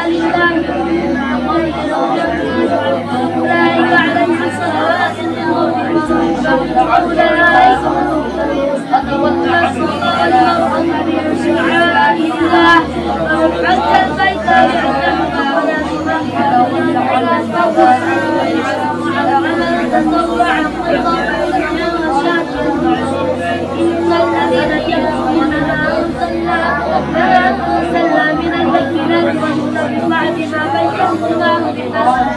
لله أولئك عليهم صلوات من ربهم أولئك من شعائر الله فمن حج البيت يعتمر فلا جناح على من تطوع خيرا فإنه شاكر إن الذين يكفرون ما أنزلنا من البينات والهدى من بعد ما بيناه للناس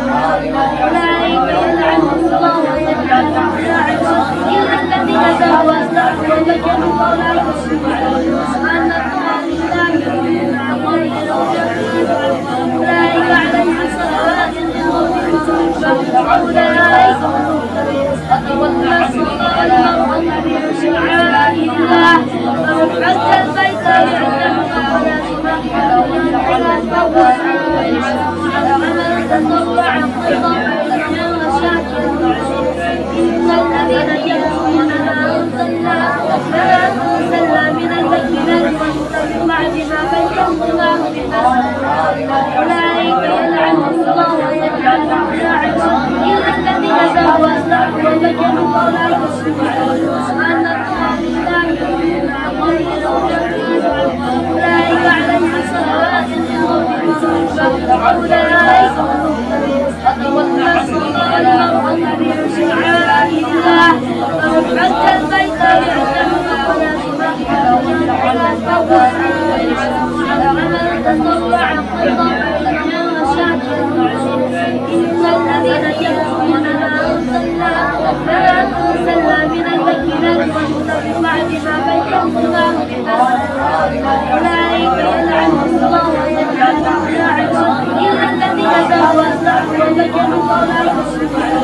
أولئك يلعنهم الله ويجعلهم لاعنين إلا الذين تابوا وأصلحوا وبينوا فأولئك أن أولئك عليهم صلوات من ربهم أولئك والمرأة من شعائر الله فمن حج البيت يعتمر فلا جناح على من تطوع خيرا فإنه شاكر إن الذين يكفرون ما أنزلنا من البينات والهدى من بعد ما بيناه للناس أولئك يلعنهم الله ويجعلهم لاعنين إلا الذين تابوا وأصلحوا وبينوا فأولئك أن أولئك عليهم صلوات من ربهم أولئك والمرأة من شعائر الله فمن حج البيت يعتمر فلا جناح على من تطوع خيرا فإنه شاكر إن الذين يكفرون ما أنزلنا من البينات والهدى من بعد ما بيناه للناس أولئك يلعنهم الله ويجعلهم لاعنين إلا الذين تابوا وأصلحوا وبينوا فأولئك